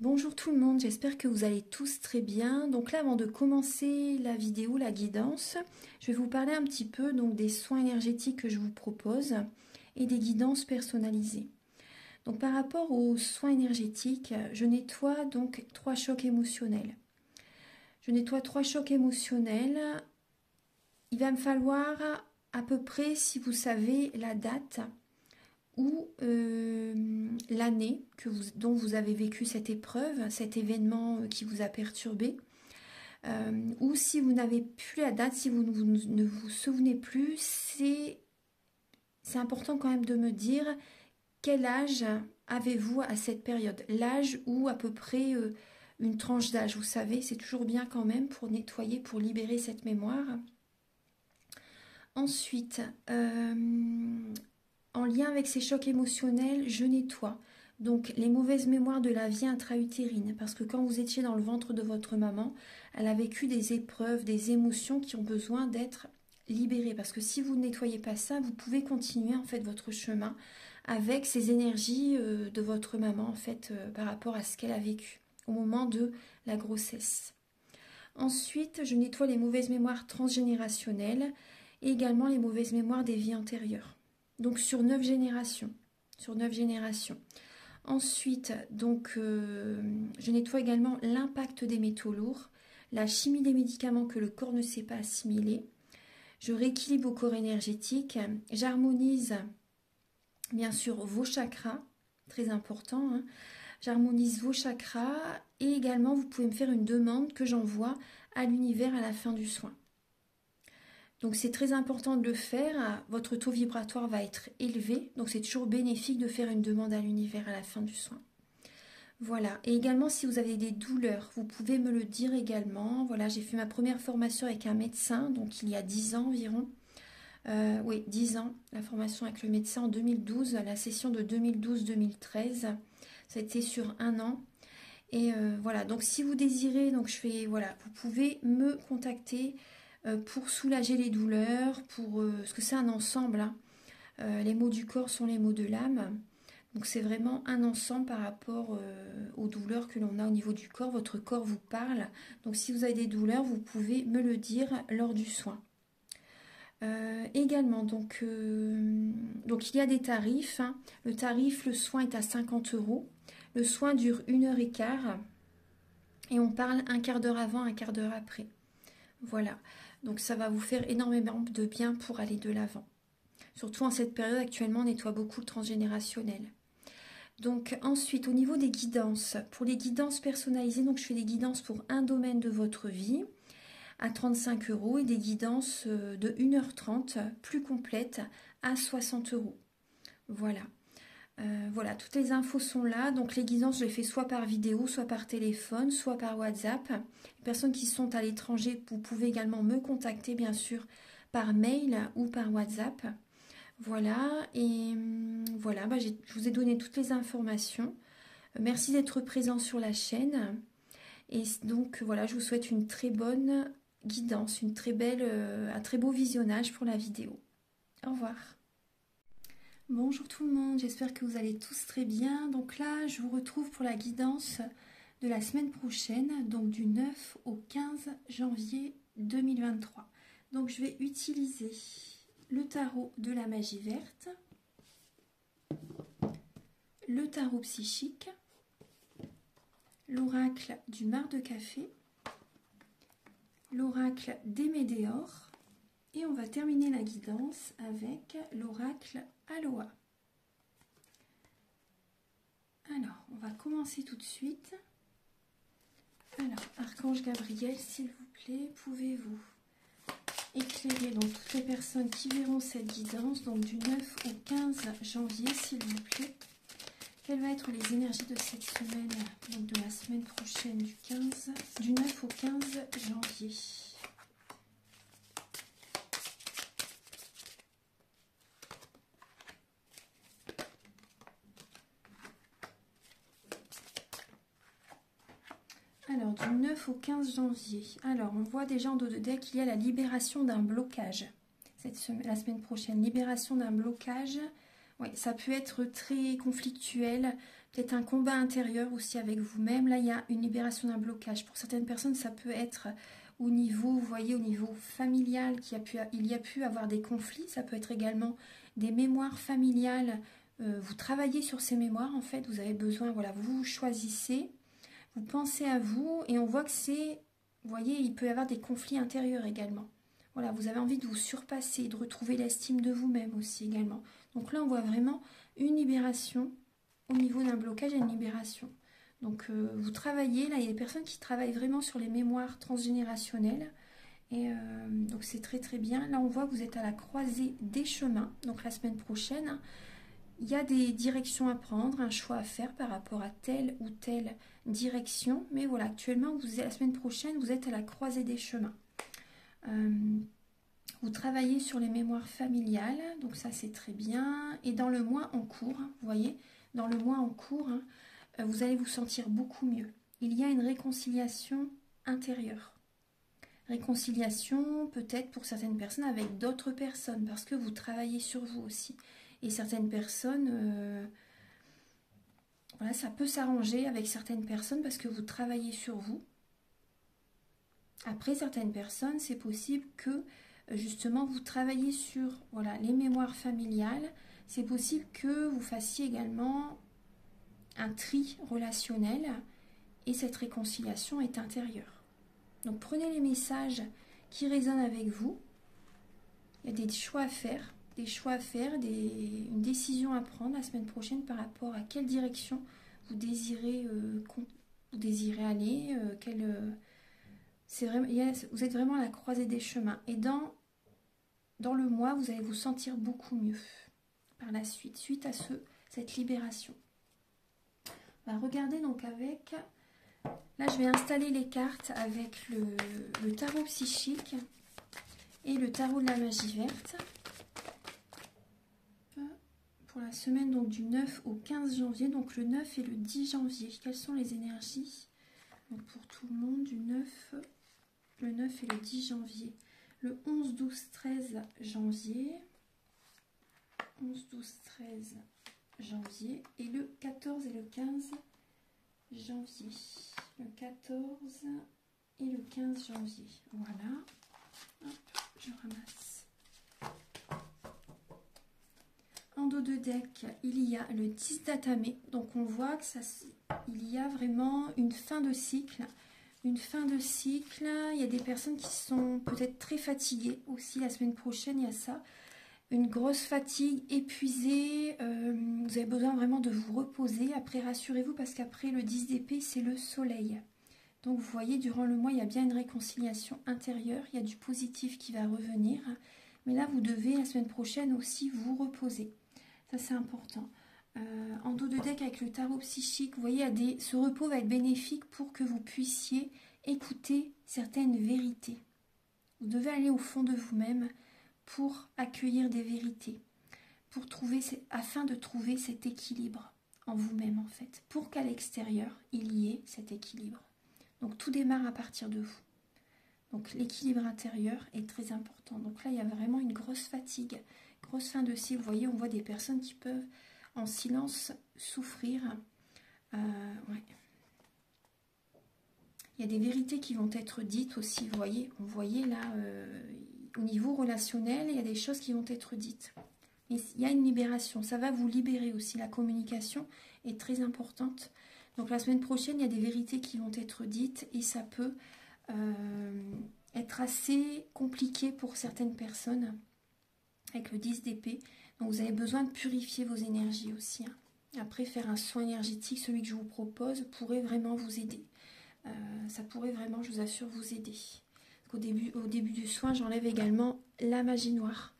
Bonjour tout le monde, j'espère que vous allez tous très bien. Donc là, avant de commencer la vidéo, la guidance, je vais vous parler un petit peu des soins énergétiques que je vous propose et des guidances personnalisées. Donc par rapport aux soins énergétiques, je nettoie donc 3 chocs émotionnels. Je nettoie 3 chocs émotionnels. Il va me falloir à peu près, si vous savez la date, ou l'année dont vous avez vécu cette épreuve, cet événement qui vous a perturbé, ou si vous n'avez plus la date, si vous ne vous souvenez plus, c'est important quand même de me dire quel âge avez-vous à cette période, l'âge ou à peu près une tranche d'âge, vous savez, c'est toujours bien quand même pour nettoyer, pour libérer cette mémoire. Ensuite, en lien avec ces chocs émotionnels, je nettoie donc les mauvaises mémoires de la vie intra-utérine, parce que quand vous étiez dans le ventre de votre maman, elle a vécu des épreuves, des émotions qui ont besoin d'être libérées, parce que si vous ne nettoyez pas ça, vous pouvez continuer en fait votre chemin avec ces énergies de votre maman en fait par rapport à ce qu'elle a vécu au moment de la grossesse. Ensuite, je nettoie les mauvaises mémoires transgénérationnelles et également les mauvaises mémoires des vies antérieures. Donc sur 9 générations. Ensuite, je nettoie également l'impact des métaux lourds, la chimie des médicaments que le corps ne sait pas assimiler. Je rééquilibre vos corps énergétiques. J'harmonise bien sûr vos chakras, très important. J'harmonise vos chakras et également vous pouvez me faire une demande que j'envoie à l'univers à la fin du soin. Donc c'est très important de le faire, votre taux vibratoire va être élevé, donc c'est toujours bénéfique de faire une demande à l'univers à la fin du soin. Voilà, et également si vous avez des douleurs, vous pouvez me le dire également. Voilà, j'ai fait ma première formation avec un médecin, donc il y a 10 ans environ. Oui, 10 ans, la formation avec le médecin en 2012, la session de 2012-2013, ça a été sur 1 an. Et voilà, donc si vous désirez, vous pouvez me contacter pour soulager les douleurs, parce que c'est un ensemble, les maux du corps sont les maux de l'âme, donc c'est vraiment un ensemble par rapport aux douleurs que l'on a au niveau du corps. Votre corps vous parle, donc si vous avez des douleurs, vous pouvez me le dire lors du soin. Également, donc il y a des tarifs, le tarif, le soin est à 50 €, le soin dure 1h15 et on parle un quart d'heure avant, un quart d'heure après. Voilà, donc ça va vous faire énormément de bien pour aller de l'avant. Surtout en cette période, actuellement, on nettoie beaucoup le transgénérationnel. Donc ensuite, au niveau des guidances, pour les guidances personnalisées, donc je fais des guidances pour un domaine de votre vie à 35 € et des guidances de 1h30 plus complètes à 60 €. Voilà. Voilà, toutes les infos sont là. Donc les guidances, je les fais soit par vidéo, soit par téléphone, soit par WhatsApp. Les personnes qui sont à l'étranger, vous pouvez également me contacter, bien sûr, par mail ou par WhatsApp. Voilà, et voilà, je vous ai donné toutes les informations. Merci d'être présent sur la chaîne. Et donc voilà, je vous souhaite une très bonne guidance, un très beau visionnage pour la vidéo. Au revoir. Bonjour tout le monde, j'espère que vous allez tous très bien. Donc là, je vous retrouve pour la guidance de la semaine prochaine, donc du 9 au 15 janvier 2023. Donc je vais utiliser le tarot de la magie verte, le tarot psychique, l'oracle du mar de café, l'oracle des météores, et on va terminer la guidance avec l'oracle Aloha. Alors, on va commencer tout de suite. Alors, Archange Gabriel, s'il vous plaît, pouvez-vous éclairer donc toutes les personnes qui verront cette guidance, donc du 9 au 15 janvier, s'il vous plaît. Quelles vont être les énergies de cette semaine, donc de la semaine prochaine, du 9 au 15 janvier. Alors, du 9 au 15 janvier. Alors, on voit déjà en dos de deck qu'il y a la libération d'un blocage. La semaine prochaine, libération d'un blocage Ouais, ça peut être très conflictuel, peut-être un combat intérieur aussi avec vous-même. Là, il y a une libération d'un blocage. Pour certaines personnes, ça peut être au niveau, vous voyez, au niveau familial, il y a pu avoir des conflits. Ça peut être également des mémoires familiales. Vous travaillez sur ces mémoires, en fait. Vous avez besoin, voilà, vous choisissez, vous pensez à vous, et on voit que c'est, vous voyez, il peut y avoir des conflits intérieurs également. Voilà, vous avez envie de vous surpasser, de retrouver l'estime de vous-même aussi également. Donc là, on voit vraiment une libération au niveau d'un blocage et une libération. Donc vous travaillez, là, il y a des personnes qui travaillent vraiment sur les mémoires transgénérationnelles. Et donc c'est très très bien. Là, on voit que vous êtes à la croisée des chemins. Donc la semaine prochaine, il y a des directions à prendre, un choix à faire par rapport à telle ou telle direction. Mais voilà, actuellement, la semaine prochaine, vous êtes à la croisée des chemins. Vous travaillez sur les mémoires familiales, donc ça c'est très bien. Et dans le mois en cours, hein, vous voyez, dans le mois en cours, hein, vous allez vous sentir beaucoup mieux. Il y a une réconciliation intérieure. Réconciliation peut-être pour certaines personnes avec d'autres personnes, parce que vous travaillez sur vous aussi. Et certaines personnes, voilà, ça peut s'arranger avec certaines personnes parce que vous travaillez sur vous. Après, certaines personnes, c'est possible que justement vous travaillez sur, voilà, les mémoires familiales. C'est possible que vous fassiez également un tri relationnel et cette réconciliation est intérieure. Donc prenez les messages qui résonnent avec vous. Il y a des choix à faire, une décision à prendre la semaine prochaine par rapport à quelle direction vous désirez aller, vous êtes vraiment à la croisée des chemins. Et dans le mois, vous allez vous sentir beaucoup mieux par la suite, suite à cette libération. On va regarder donc avec... Là, je vais installer les cartes avec le tarot psychique et le tarot de la magie verte. Pour la semaine donc, du 9 au 15 janvier, donc le 9 et le 10 janvier. Quelles sont les énergies donc, pour tout le monde du 9 et le 10 janvier? Le 11, 12, 13 janvier. 11, 12, 13 janvier. Et le 14 et le 15 janvier. Le 14 et le 15 janvier. Voilà. Hop, je ramasse. En dos de deck, il y a le 10 d'Atamé. Donc on voit que il y a vraiment une fin de cycle. Une fin de cycle. Il y a des personnes qui sont peut-être très fatiguées aussi. La semaine prochaine, il y a ça. Une grosse fatigue, épuisée. Vous avez besoin vraiment de vous reposer. Après, rassurez-vous parce qu'après le 10 d'épée, c'est le soleil. Donc vous voyez, durant le mois, il y a bien une réconciliation intérieure. Il y a du positif qui va revenir. Mais là, vous devez, la semaine prochaine aussi, vous reposer. Ça, c'est important. En dos de deck avec le tarot psychique, vous voyez, ce repos va être bénéfique pour que vous puissiez écouter certaines vérités. Vous devez aller au fond de vous-même pour accueillir des vérités, afin de trouver cet équilibre en vous-même, en fait, pour qu'à l'extérieur, il y ait cet équilibre. Donc, tout démarre à partir de vous. Donc, l'équilibre intérieur est très important. Donc là, il y a vraiment une grosse fatigue, grosse fin de cycle. Vous voyez, on voit des personnes qui peuvent en silence souffrir. Ouais. Il y a des vérités qui vont être dites aussi. Vous voyez là, au niveau relationnel, il y a des choses qui vont être dites. Mais il y a une libération. Ça va vous libérer aussi. La communication est très importante. Donc la semaine prochaine, il y a des vérités qui vont être dites et ça peut être assez compliqué pour certaines personnes avec le 10 d'épée. Donc vous avez besoin de purifier vos énergies aussi. Hein. Après, faire un soin énergétique, celui que je vous propose, pourrait vraiment vous aider. Ça pourrait vraiment, je vous assure, vous aider. Au début du soin, j'enlève également la magie noire.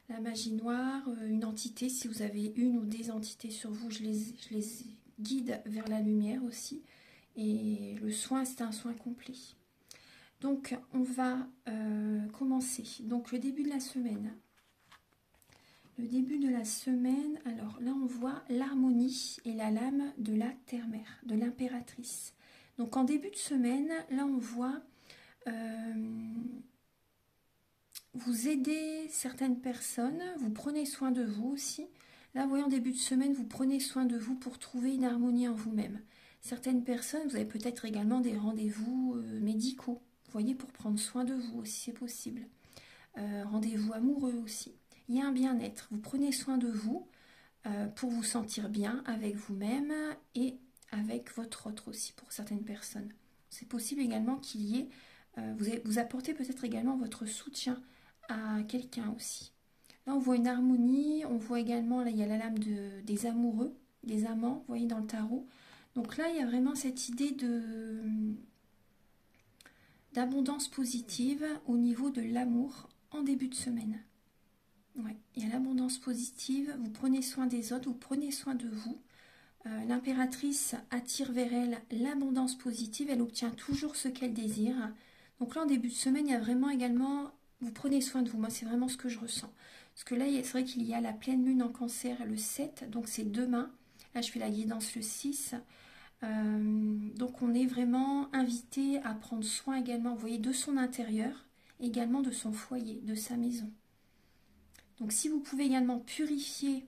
La magie noire, une entité, si vous avez une ou des entités sur vous, je les guide vers la lumière aussi. Et le soin, c'est un soin complet. Donc, on va commencer. Donc, le début de la semaine. Le début de la semaine, alors là, on voit l'harmonie et la lame de la terre-mère, de l'impératrice. Donc, en début de semaine, là, on voit vous aidez certaines personnes, vous prenez soin de vous aussi. Là, vous voyez, en début de semaine, vous prenez soin de vous pour trouver une harmonie en vous-même. Certaines personnes, vous avez peut-être également des rendez-vous médicaux, vous voyez, pour prendre soin de vous aussi, c'est possible. Rendez-vous amoureux aussi. Il y a un bien-être. Vous prenez soin de vous pour vous sentir bien avec vous-même et avec votre autre aussi, pour certaines personnes. C'est possible également qu'il y ait, vous apportez peut-être également votre soutien à quelqu'un aussi. Là, on voit une harmonie, on voit également, là, il y a la lame des amoureux, des amants, vous voyez, dans le tarot. Donc là, il y a vraiment cette idée d'abondance positive au niveau de l'amour en début de semaine. Ouais, il y a l'abondance positive, vous prenez soin des autres, vous prenez soin de vous. L'impératrice attire vers elle l'abondance positive, elle obtient toujours ce qu'elle désire. Donc là, en début de semaine, il y a vraiment également, vous prenez soin de vous. Moi, c'est vraiment ce que je ressens. Parce que là, c'est vrai qu'il y a la pleine lune en cancer le 7, donc c'est demain. Là, je fais la guidance le 6. Donc on est vraiment invité à prendre soin également, vous voyez, de son intérieur, également de son foyer, de sa maison. Donc si vous pouvez également purifier,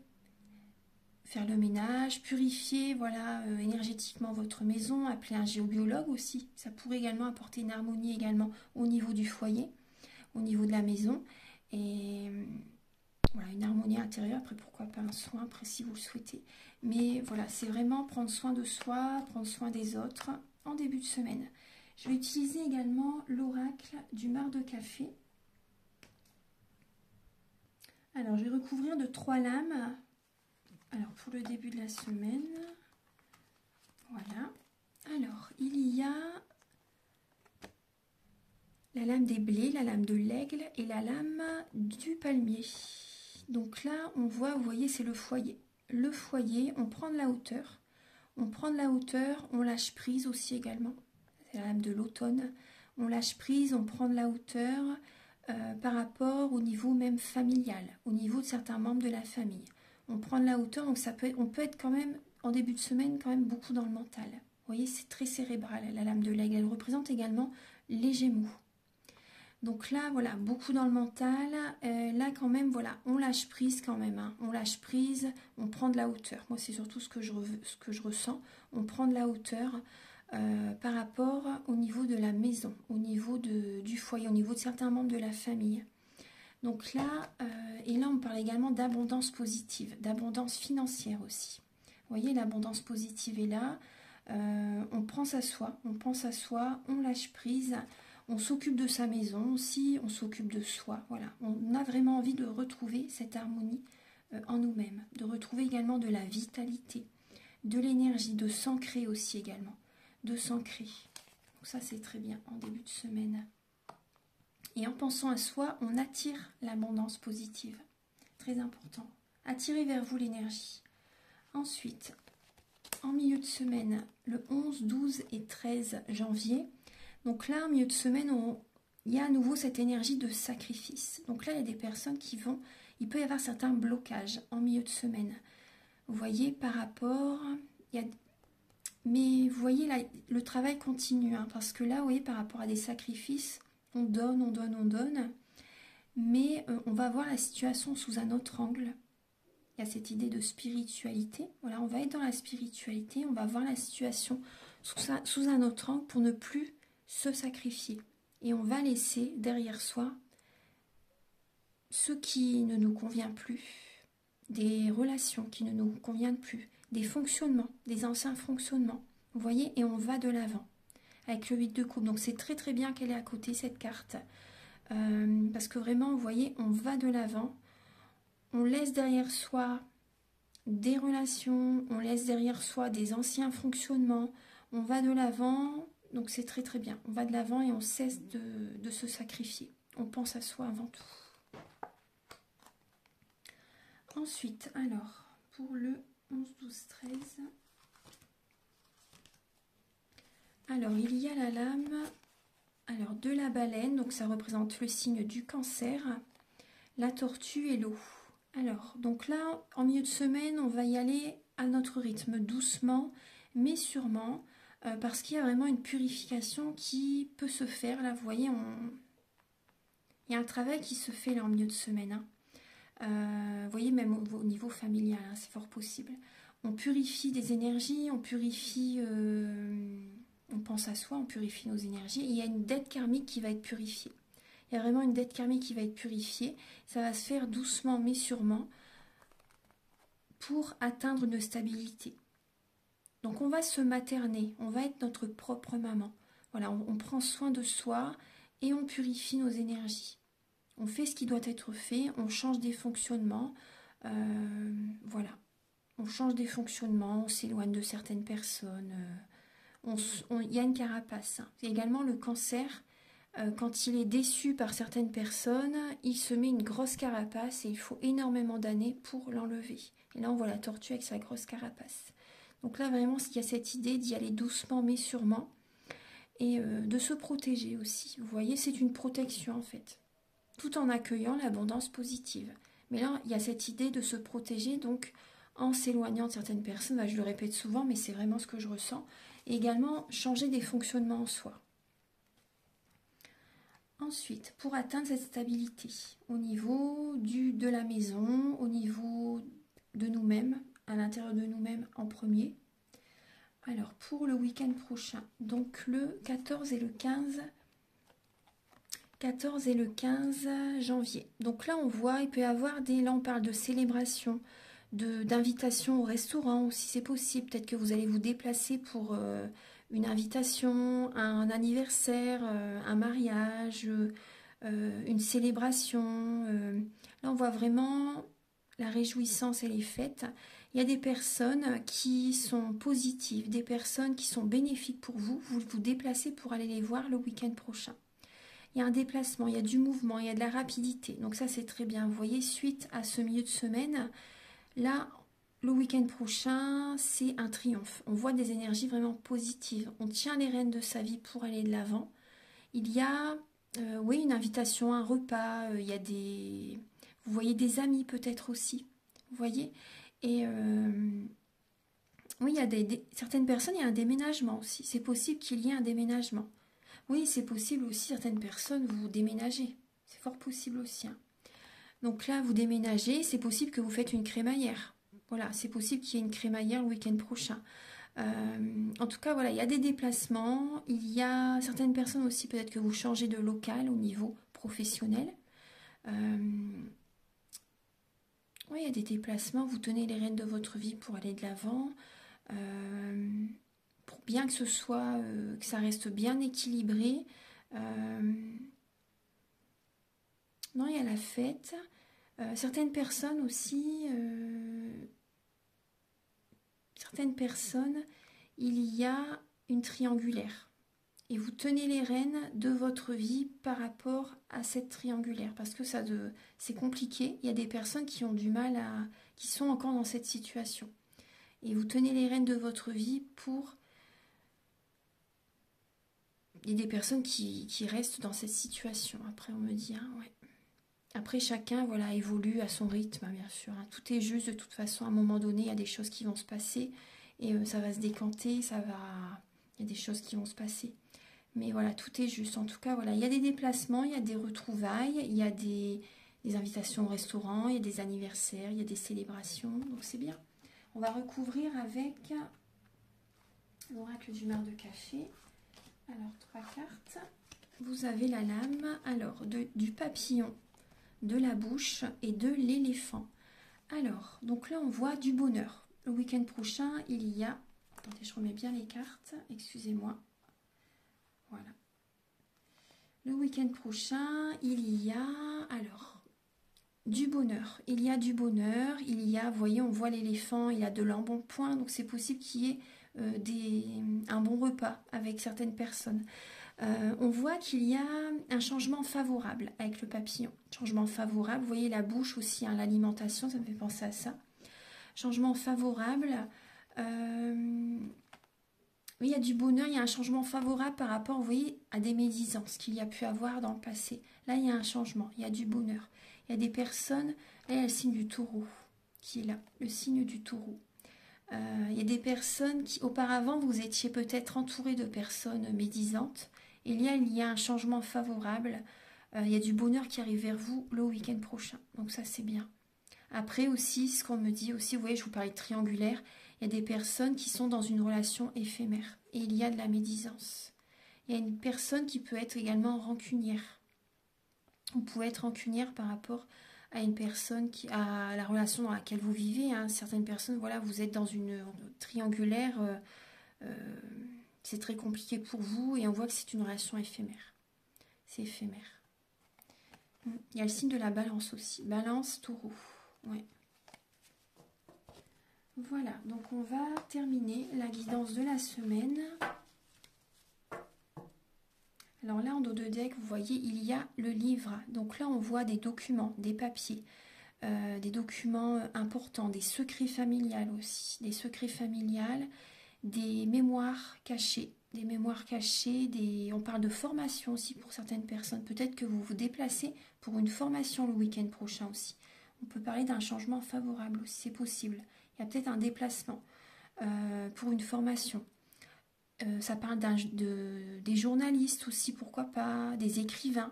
faire le ménage, purifier voilà, énergétiquement votre maison, appeler un géobiologue aussi, ça pourrait également apporter une harmonie également au niveau du foyer, au niveau de la maison, et voilà, une harmonie intérieure, après pourquoi pas un soin, après si vous le souhaitez. Mais voilà, c'est vraiment prendre soin de soi, prendre soin des autres en début de semaine. Je vais utiliser également l'oracle du marc de café. Alors, je vais recouvrir de 3 lames. Alors, pour le début de la semaine, voilà. Alors, il y a la lame des blés, la lame de l'aigle et la lame du palmier. Donc là, on voit, vous voyez, c'est le foyer. Le foyer, on prend de la hauteur. On prend de la hauteur, on lâche prise aussi également. C'est la lame de l'automne. On lâche prise, on prend de la hauteur par rapport au niveau même familial, au niveau de certains membres de la famille. On prend de la hauteur, donc on peut être quand même, en début de semaine, quand même beaucoup dans le mental. Vous voyez, c'est très cérébral, la lame de l'aigle. Elle représente également les Gémeaux. Donc là, voilà, beaucoup dans le mental. Là, quand même, voilà, on lâche prise quand même. Hein. On lâche prise, on prend de la hauteur. Moi, c'est surtout ce que je ressens. On prend de la hauteur par rapport au niveau de la maison, au niveau du foyer, au niveau de certains membres de la famille. Donc là, et là, on parle également d'abondance positive, d'abondance financière aussi. Vous voyez, l'abondance positive est là. On pense à soi, on lâche prise. On s'occupe de sa maison aussi, on s'occupe de soi. Voilà, on a vraiment envie de retrouver cette harmonie en nous-mêmes, de retrouver également de la vitalité, de l'énergie, de s'ancrer aussi également, de s'ancrer. Donc ça, c'est très bien en début de semaine. Et en pensant à soi, on attire l'abondance positive. Très important. Attirez vers vous l'énergie. Ensuite, en milieu de semaine, le 11, 12 et 13 janvier, donc là, en milieu de semaine, il y a à nouveau cette énergie de sacrifice. Donc là, il y a des personnes il peut y avoir certains blocages en milieu de semaine. Vous voyez, par rapport, mais vous voyez, là, le travail continue, hein, parce que là, vous voyez, par rapport à des sacrifices, on donne, mais on va voir la situation sous un autre angle. Il y a cette idée de spiritualité. Voilà, on va être dans la spiritualité, on va voir la situation sous un autre angle pour ne plus se sacrifier. Et on va laisser derrière soi ce qui ne nous convient plus, des relations qui ne nous conviennent plus, des fonctionnements, des anciens fonctionnements. Vous voyez, et on va de l'avant avec le 8 de coupe. Donc c'est très très bien qu'elle est à côté cette carte. Parce que vraiment, vous voyez, on va de l'avant. On laisse derrière soi des relations, on laisse derrière soi des anciens fonctionnements. On va de l'avant. Donc c'est très très bien. On va de l'avant et on cesse de se sacrifier. On pense à soi avant tout. Ensuite, alors, pour le 11, 12, 13. Alors, il y a la lame de la baleine. Donc ça représente le signe du cancer, la tortue et l'eau. Alors, donc là, en milieu de semaine, on va y aller à notre rythme, doucement, mais sûrement. Parce qu'il y a vraiment une purification qui peut se faire. Là, vous voyez, il y a un travail qui se fait là en milieu de semaine. Vous voyez, même au niveau familial, hein, c'est fort possible. On purifie des énergies, on purifie, on pense à soi, on purifie nos énergies. Et il y a une dette karmique qui va être purifiée. Il y a vraiment une dette karmique qui va être purifiée. Ça va se faire doucement mais sûrement pour atteindre une stabilité. Donc on va se materner, on va être notre propre maman. Voilà, on prend soin de soi et on purifie nos énergies. On fait ce qui doit être fait, on change des fonctionnements. Voilà, on change des fonctionnements, on s'éloigne de certaines personnes. Il y a une carapace. Hein. Également le cancer, quand il est déçu par certaines personnes, il se met une grosse carapace et il faut énormément d'années pour l'enlever. Et là on voit la tortue avec sa grosse carapace. Donc là, vraiment, il y a cette idée d'y aller doucement, mais sûrement. Et de se protéger aussi. Vous voyez, c'est une protection, en fait. Tout en accueillant l'abondance positive. Mais là, il y a cette idée de se protéger, donc en s'éloignant de certaines personnes. Bah, je le répète souvent, mais c'est vraiment ce que je ressens. Et également, changer des fonctionnements en soi. Ensuite, pour atteindre cette stabilité, au niveau de la maison, au niveau de nous-mêmes, à l'intérieur de nous-mêmes en premier. Alors, pour le week-end prochain, donc le 14 et le 15 janvier. Donc là, on voit, il peut y avoir là on parle de célébration, d'invitation au restaurant, ou si c'est possible. Peut-être que vous allez vous déplacer pour une invitation, un anniversaire, un mariage, une célébration. Là, on voit vraiment la réjouissance et les fêtes. Il y a des personnes qui sont positives, des personnes qui sont bénéfiques pour vous. Vous vous déplacez pour aller les voir le week-end prochain. Il y a un déplacement, il y a du mouvement, il y a de la rapidité. Donc ça, c'est très bien. Vous voyez, suite à ce milieu de semaine, là, le week-end prochain, c'est un triomphe. On voit des énergies vraiment positives. On tient les rênes de sa vie pour aller de l'avant. Il y a, oui, une invitation, un repas. Il y a des... Vous voyez des amis peut-être aussi. Vous voyez. Et oui, il y a certaines personnes, il y a un déménagement aussi. C'est possible qu'il y ait un déménagement. Oui, c'est possible aussi, certaines personnes, vous déménagez. C'est fort possible aussi. Hein. Donc là, vous déménagez, c'est possible que vous faites une crémaillère. Voilà, c'est possible qu'il y ait une crémaillère le week-end prochain. En tout cas, voilà, il y a des déplacements. Il y a certaines personnes aussi, peut-être que vous changez de local au niveau professionnel. Oui, il y a des déplacements. Vous tenez les rênes de votre vie pour aller de l'avant. Pour bien que ce soit, que ça reste bien équilibré. Non, il y a la fête. Certaines personnes aussi, il y a une triangulaire. Et vous tenez les rênes de votre vie par rapport à cette triangulaire. Parce que c'est compliqué. Il y a des personnes qui ont du mal qui sont encore dans cette situation. Et vous tenez les rênes de votre vie pour... Il y a des personnes qui restent dans cette situation. Après, on me dit, hein, ouais. Après, chacun voilà, évolue à son rythme, hein, bien sûr. Hein. Tout est juste, de toute façon, à un moment donné, il y a des choses qui vont se passer. Et ça va se décanter, il y a des choses qui vont se passer. Mais voilà, tout est juste. En tout cas, voilà, il y a des déplacements, il y a des retrouvailles, il y a des invitations au restaurant, il y a des anniversaires, il y a des célébrations. Donc, c'est bien. On va recouvrir avec l'oracle du mar de café. Alors, 3 cartes. Vous avez la lame. Alors, du papillon, de la bouche et de l'éléphant. Alors, donc là, on voit du bonheur. Le week-end prochain, il y a... Attendez, je remets bien les cartes. Excusez-moi. Voilà. Le week-end prochain, il y a... Alors, du bonheur. Il y a du bonheur. Il y a, vous voyez, on voit l'éléphant. Il y a de l'embonpoint. Donc, c'est possible qu'il y ait un bon repas avec certaines personnes. On voit qu'il y a un changement favorable avec le papillon. Changement favorable, vous voyez la bouche aussi, hein, l'alimentation, ça me fait penser à ça. Changement favorable. Oui, il y a du bonheur, il y a un changement favorable par rapport, vous voyez, à des médisances qu'il y a pu avoir dans le passé. Là, il y a un changement, il y a du bonheur. Il y a des personnes, là, il y a le signe du taureau qui est là, le signe du taureau. Il y a des personnes qui, auparavant, vous étiez peut-être entouré de personnes médisantes. Et il y a un changement favorable. Il y a du bonheur qui arrive vers vous le week-end prochain. Donc ça, c'est bien. Après aussi, ce qu'on me dit aussi, vous voyez, je vous parlais de triangulaire, il y a des personnes qui sont dans une relation éphémère et il y a de la médisance. Il y a une personne qui peut être également rancunière. Vous pouvez être rancunière par rapport à une personne à la relation dans laquelle vous vivez. Hein. Certaines personnes, voilà, vous êtes dans une triangulaire, c'est très compliqué pour vous et on voit que c'est une relation éphémère. C'est éphémère. Il y a le signe de la balance aussi. Balance, taureau. Ouais. Voilà, donc on va terminer la guidance de la semaine. Alors là, en dos de deck, vous voyez, il y a le livre. Donc là, on voit des documents, des papiers, des documents importants, des secrets familiales aussi. Des secrets familiales, des mémoires cachées. Des mémoires cachées, on parle de formation aussi pour certaines personnes. Peut-être que vous vous déplacez pour une formation le week-end prochain aussi. On peut parler d'un changement favorable aussi, c'est possible. Il y a peut-être un déplacement pour une formation. Ça parle des journalistes aussi, pourquoi pas, des écrivains.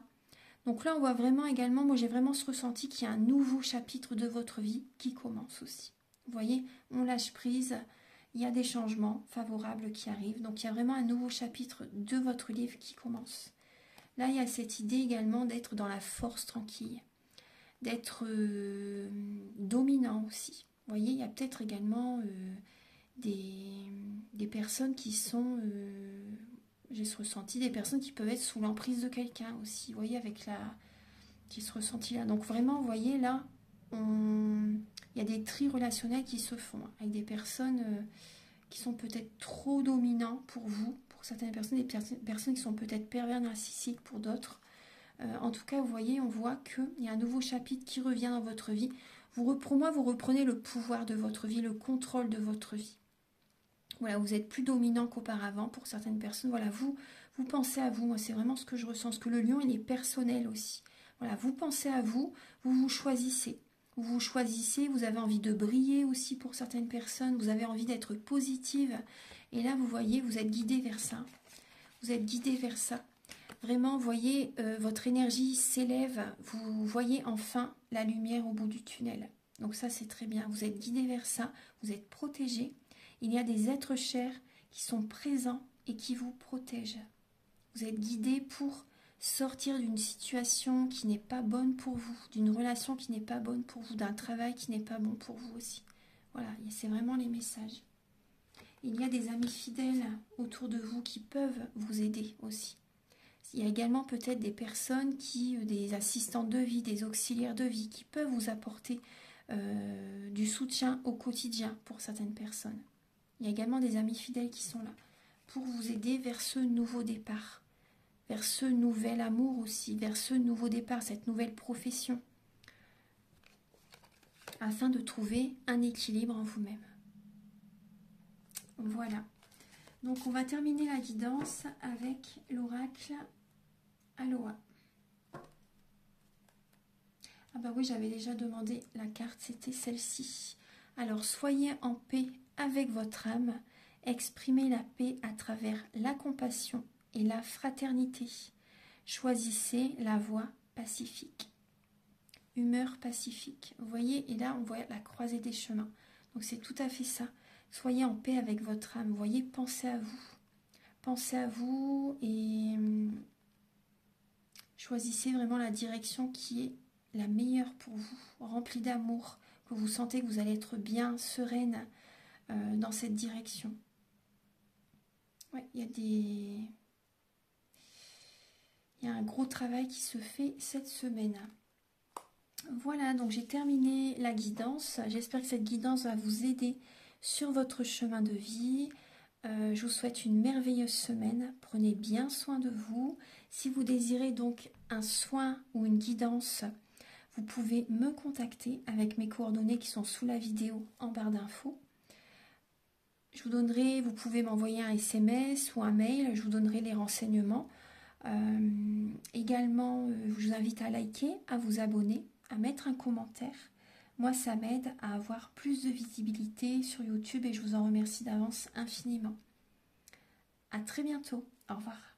Donc là, on voit vraiment également, moi j'ai vraiment ce ressenti qu'il y a un nouveau chapitre de votre vie qui commence aussi. Vous voyez, on lâche prise, il y a des changements favorables qui arrivent. Donc il y a vraiment un nouveau chapitre de votre livre qui commence. Là, il y a cette idée également d'être dans la force tranquille, d'être dominant aussi. Vous voyez, il y a peut-être également des personnes qui sont, j'ai ce ressenti, des personnes qui peuvent être sous l'emprise de quelqu'un aussi, vous voyez, avec ce ressenti-là. Donc vraiment, vous voyez, là, il y a des tris relationnels qui se font, hein, avec des personnes qui sont peut-être trop dominants pour vous, pour certaines personnes, des personnes qui sont peut-être pervers narcissiques pour d'autres. En tout cas, vous voyez, on voit qu'il y a un nouveau chapitre qui revient dans votre vie. Pour moi, vous reprenez le pouvoir de votre vie, le contrôle de votre vie. Voilà, vous êtes plus dominant qu'auparavant pour certaines personnes. Voilà, vous pensez à vous. Moi, c'est vraiment ce que je ressens. Parce que le lion, il est personnel aussi. Voilà, vous pensez à vous, vous vous choisissez. Vous vous choisissez, vous avez envie de briller aussi pour certaines personnes. Vous avez envie d'être positive. Et là, vous voyez, vous êtes guidé vers ça. Vous êtes guidé vers ça. Vraiment, vous voyez, votre énergie s'élève. Vous voyez enfin la lumière au bout du tunnel. Donc ça, c'est très bien. Vous êtes guidé vers ça. Vous êtes protégé. Il y a des êtres chers qui sont présents et qui vous protègent. Vous êtes guidé pour sortir d'une situation qui n'est pas bonne pour vous, d'une relation qui n'est pas bonne pour vous, d'un travail qui n'est pas bon pour vous aussi. Voilà, c'est vraiment les messages. Il y a des amis fidèles autour de vous qui peuvent vous aider aussi. Il y a également peut-être des personnes des assistantes de vie, des auxiliaires de vie qui peuvent vous apporter du soutien au quotidien pour certaines personnes. Il y a également des amis fidèles qui sont là pour vous aider vers ce nouveau départ, vers ce nouvel amour aussi, vers ce nouveau départ, cette nouvelle profession, afin de trouver un équilibre en vous-même. Voilà. Donc on va terminer la guidance avec l'oracle Aloha. Ah bah oui, j'avais déjà demandé la carte, c'était celle-ci. Alors soyez en paix avec votre âme, exprimez la paix à travers la compassion et la fraternité. Choisissez la voie pacifique. Humeur pacifique. Vous voyez, et là on voit la croisée des chemins. Donc c'est tout à fait ça. Soyez en paix avec votre âme. Vous voyez, pensez à vous. Pensez à vous et choisissez vraiment la direction qui est la meilleure pour vous, remplie d'amour, que vous sentez que vous allez être bien, sereine dans cette direction. Ouais, il y a un gros travail qui se fait cette semaine. Voilà, donc j'ai terminé la guidance. J'espère que cette guidance va vous aider sur votre chemin de vie. Je vous souhaite une merveilleuse semaine. Prenez bien soin de vous. Si vous désirez donc un soin ou une guidance, vous pouvez me contacter avec mes coordonnées qui sont sous la vidéo en barre d'infos. Vous pouvez m'envoyer un SMS ou un mail, je vous donnerai les renseignements. Également, je vous invite à liker, à vous abonner, à mettre un commentaire. Moi, ça m'aide à avoir plus de visibilité sur YouTube et je vous en remercie d'avance infiniment. À très bientôt. Au revoir.